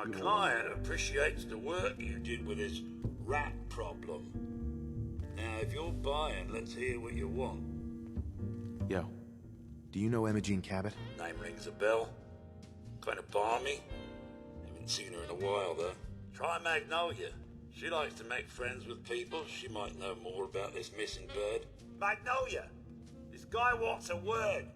My client appreciates the work you did with his rat problem. Now, if you're buying, let's hear what you want. Yo, do you know Emogene Cabot? Name rings a bell. Kind of balmy. Haven't seen her in a while, though. Try Magnolia. She likes to make friends with people. She might know more about this missing bird. Magnolia! This guy wants a word.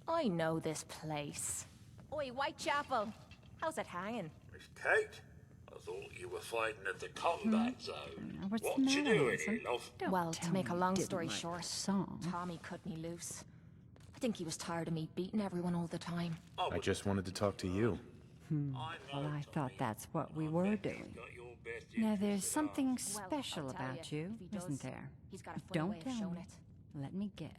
I know this place. Oi, Whitechapel. How's it hanging? Miss Kate, I thought you were fighting at the combat zone. What's What the you matter, doing Hanson? here, love? Well, to make a long story like short, the song. Tommy cut me loose. I think he was tired of me beating everyone all the time. I just wanted to talk to you. I Well, know, I thought Tommy. that's what we I were bet you've doing. got your best Now, interests there's at something heart. special I'll tell about you, you, if he does, isn't there? He's got a funny Don't way of tell showing me. it. Let me guess.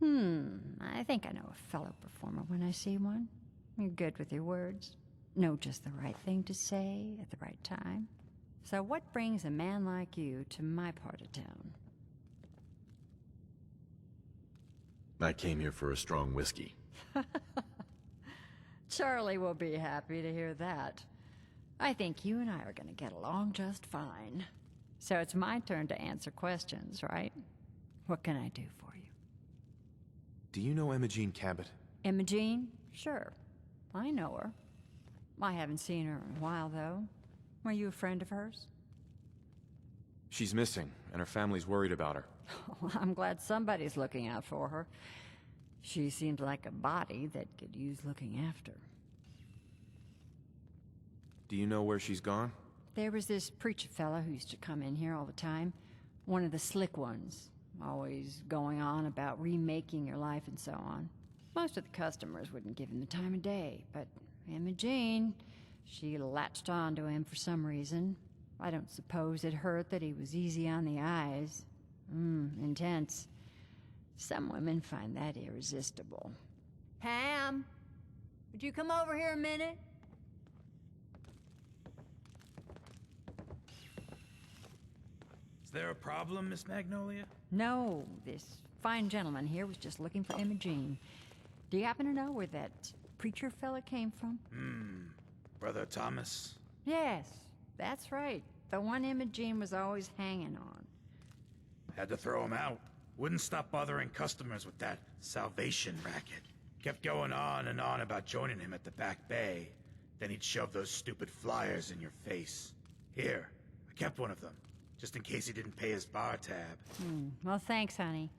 I think I know a fellow performer when I see one. You're good with your words. Know just the right thing to say at the right time. So what brings a man like you to my part of town? I came here for a strong whiskey. Charlie will be happy to hear that. I think you and I are going to get along just fine. So it's my turn to answer questions, right? What can I do for you? Do you know Emogene Cabot? Emogene? Sure. I know her. I haven't seen her in a while, though. Are you a friend of hers? She's missing, and her family's worried about her. Well, I'm glad somebody's looking out for her. She seems like a body that could use looking after. Do you know where she's gone? There was this preacher fella who used to come in here all the time. One of the slick ones. Always going on about remaking your life and so on. Most of the customers wouldn't give him the time of day, but Emogene, she latched on to him for some reason. I don't suppose it hurt that he was easy on the eyes. Intense. Some women find that irresistible. Pam, would you come over here a minute? Is there a problem, Miss Magnolia? No, this fine gentleman here was just looking for Emogene. Do you happen to know where that preacher fella came from? Brother Thomas? Yes, that's right. The one Emogene was always hanging on. Had to throw him out. Wouldn't stop bothering customers with that salvation racket. Kept going on and on about joining him at the back bay. Then he'd shove those stupid flyers in your face. Here, I kept one of them, just in case he didn't pay his bar tab. Well, thanks, honey.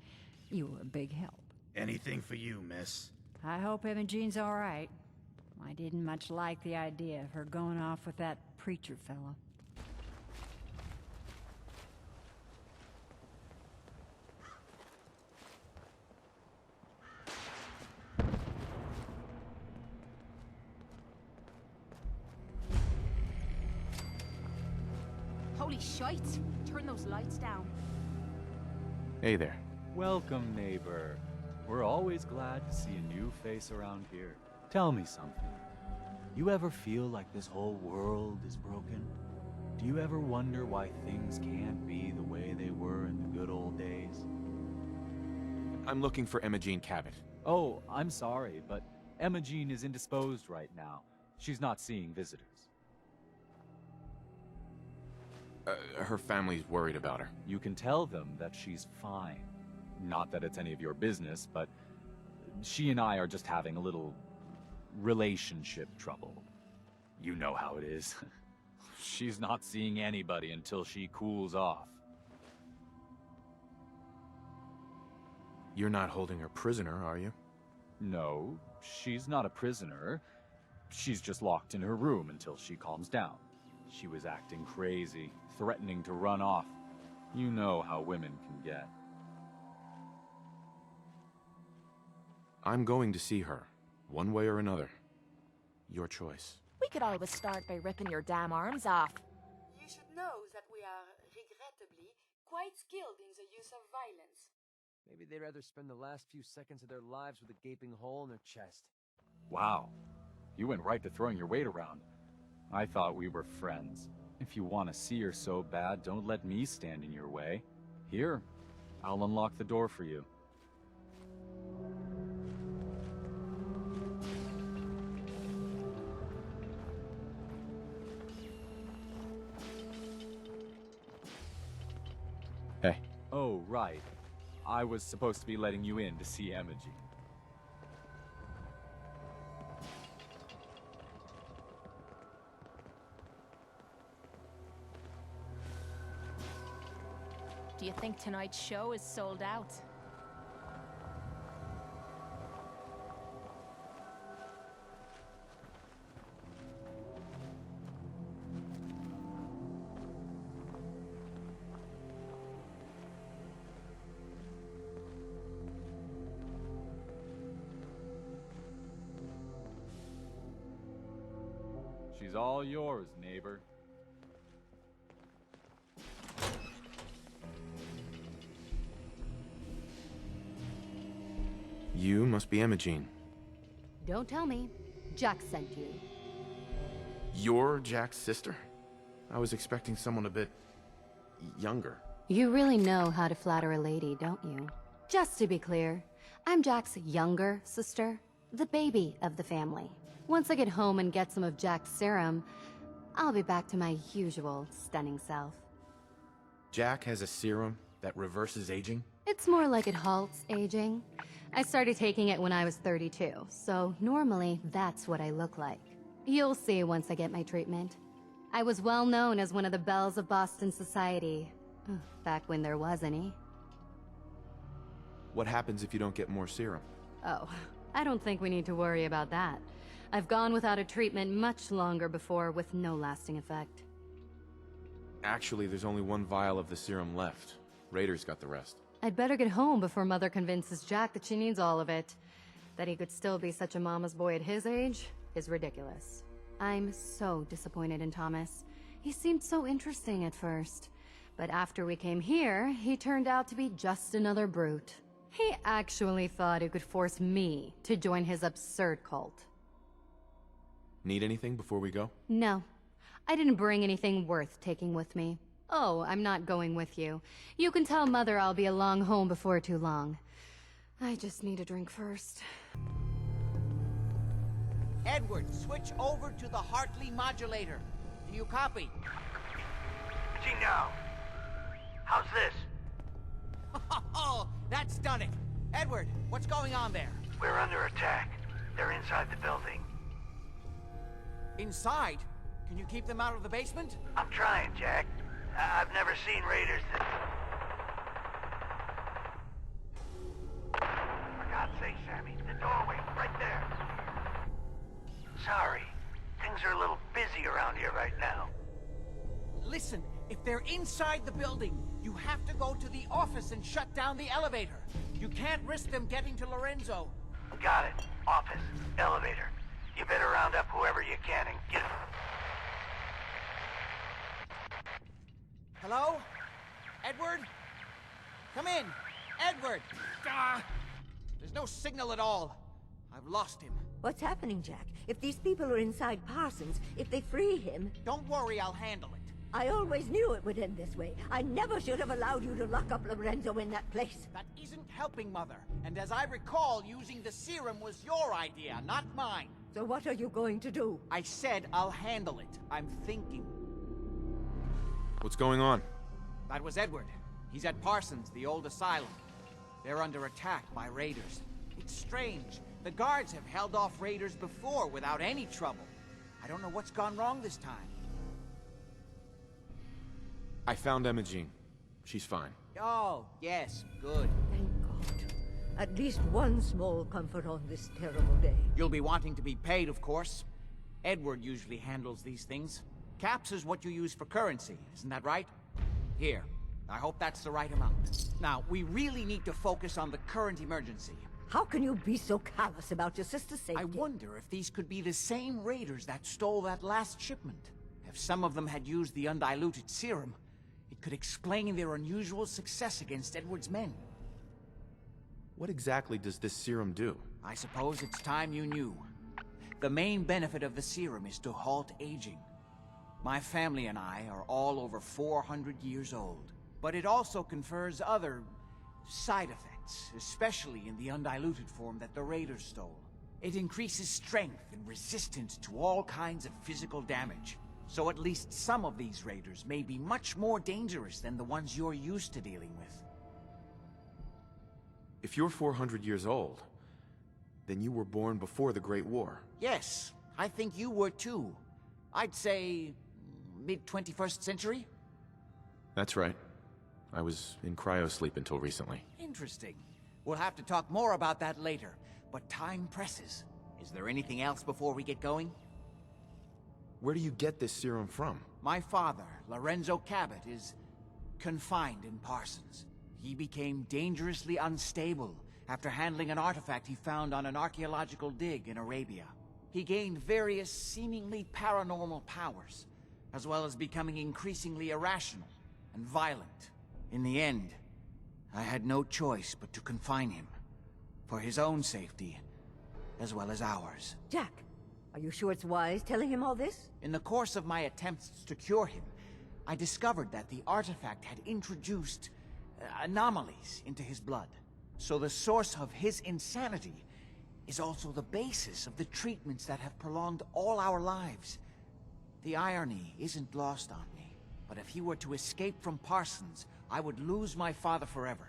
You were a big help. Anything for you, miss. I hope Emogene's all right. I didn't much like the idea of her going off with that preacher fella. Holy shite! Turn those lights down. Hey there. Welcome, neighbor. We're always glad to see a new face around here. Tell me something. You ever feel like this whole world is broken? Do you ever wonder why things can't be the way they were in the good old days? I'm looking for Emogene Cabot. Oh, I'm sorry, but Emogene is indisposed right now. She's not seeing visitors. Her family's worried about her. You can tell them that she's fine. Not that it's any of your business, but she and I are just having a little relationship trouble. You know how it is. She's not seeing anybody until she cools off. You're not holding her prisoner, are you? No, she's not a prisoner. She's just locked in her room until she calms down. She was acting crazy, threatening to run off. You know how women can get. I'm going to see her, one way or another. Your choice. We could always start by ripping your damn arms off. You should know that we are, regrettably, quite skilled in the use of violence. Maybe they'd rather spend the last few seconds of their lives with a gaping hole in their chest. Wow. You went right to throwing your weight around. I thought we were friends. If you want to see her so bad, don't let me stand in your way. Here, I'll unlock the door for you. Oh, right. I was supposed to be letting you in to see Emogene. Do you think tonight's show is sold out? She's all yours, neighbor. You must be Emogene. Don't tell me. Jack sent you. You're Jack's sister? I was expecting someone a bit... younger. You really know how to flatter a lady, don't you? Just to be clear, I'm Jack's younger sister, the baby of the family. Once I get home and get some of Jack's serum, I'll be back to my usual stunning self. Jack has a serum that reverses aging? It's more like it halts aging. I started taking it when I was 32, so normally that's what I look like. You'll see once I get my treatment. I was well known as one of the belles of Boston society, back when there was any. What happens if you don't get more serum? Oh, I don't think we need to worry about that. I've gone without a treatment much longer before with no lasting effect. Actually, there's only one vial of the serum left. Raiders got the rest. I'd better get home before Mother convinces Jack that she needs all of it. That he could still be such a mama's boy at his age is ridiculous. I'm so disappointed in Thomas. He seemed so interesting at first. But after we came here, he turned out to be just another brute. He actually thought he could force me to join his absurd cult. Need anything before we go? No. I didn't bring anything worth taking with me. Oh, I'm not going with you. You can tell Mother I'll be along home before too long. I just need a drink first. Edward, switch over to the Hartley modulator. Do you copy? Gee, now. How's this? Oh, that's stunning. Edward, what's going on there? We're under attack. They're inside the building. Inside? Can you keep them out of the basement? I'm trying, Jack. I've never seen raiders that... For God's sake, Sammy, the doorway, right there. Sorry. Things are a little busy around here right now. Listen, if they're inside the building, you have to go to the office and shut down the elevator. You can't risk them getting to Lorenzo. Got it. Office. Elevator. You better round up whoever you can and get... Hello? Edward? Come in! Edward! There's no signal at all. I've lost him. What's happening, Jack? If these people are inside Parsons, if they free him... Don't worry, I'll handle it. I always knew it would end this way. I never should have allowed you to lock up Lorenzo in that place. That isn't helping, Mother. And as I recall, using the serum was your idea, not mine. So what are you going to do? I said I'll handle it. I'm thinking. What's going on? That was Edward. He's at Parsons, the old asylum. They're under attack by raiders. It's strange. The guards have held off raiders before without any trouble. I don't know what's gone wrong this time. I found Emogene. She's fine. Oh, yes, good. Thank God. At least one small comfort on this terrible day. You'll be wanting to be paid, of course. Edward usually handles these things. Caps is what you use for currency, isn't that right? Here. I hope that's the right amount. Now, we really need to focus on the current emergency. How can you be so callous about your sister's safety? I wonder if these could be the same raiders that stole that last shipment. If some of them had used the undiluted serum, it could explain their unusual success against Edward's men. What exactly does this serum do? I suppose it's time you knew. The main benefit of the serum is to halt aging. My family and I are all over 400 years old. But it also confers other side effects, especially in the undiluted form that the raiders stole. It increases strength and resistance to all kinds of physical damage. So at least some of these raiders may be much more dangerous than the ones you're used to dealing with. If you're 400 years old, then you were born before the Great War. Yes, I think you were too. I'd say mid-21st century? That's right. I was in cryosleep until recently. Interesting. We'll have to talk more about that later, but time presses. Is there anything else before we get going? Where do you get this serum from? My father, Lorenzo Cabot, is confined in Parsons. He became dangerously unstable after handling an artifact he found on an archaeological dig in Arabia. He gained various seemingly paranormal powers, as well as becoming increasingly irrational and violent. In the end, I had no choice but to confine him, for his own safety, as well as ours. Jack, are you sure it's wise telling him all this? In the course of my attempts to cure him, I discovered that the artifact had introduced anomalies into his blood. So the source of his insanity is also the basis of the treatments that have prolonged all our lives. The irony isn't lost on me, but if he were to escape from Parsons, I would lose my father forever.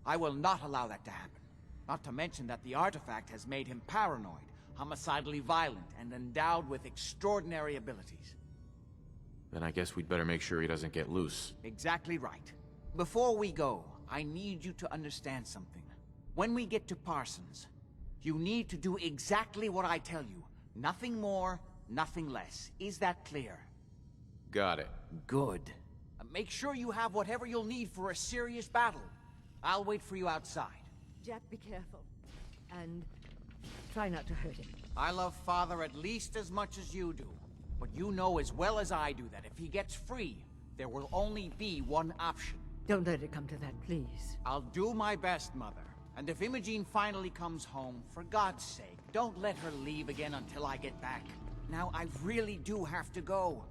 I will not allow that to happen. Not to mention that the artifact has made him paranoid, homicidally violent, and endowed with extraordinary abilities. Then I guess we'd better make sure he doesn't get loose. Exactly right. Before we go, I need you to understand something. When we get to Parsons, you need to do exactly what I tell you. Nothing more, nothing less. Is that clear? Got it. Good. Make sure you have whatever you'll need for a serious battle. I'll wait for you outside. Jack, be careful. And try not to hurt him. I love Father at least as much as you do. But you know as well as I do that if he gets free, there will only be one option. Don't let it come to that, please. I'll do my best, Mother. And if Emogene finally comes home, for God's sake, don't let her leave again until I get back. Now, I really do have to go.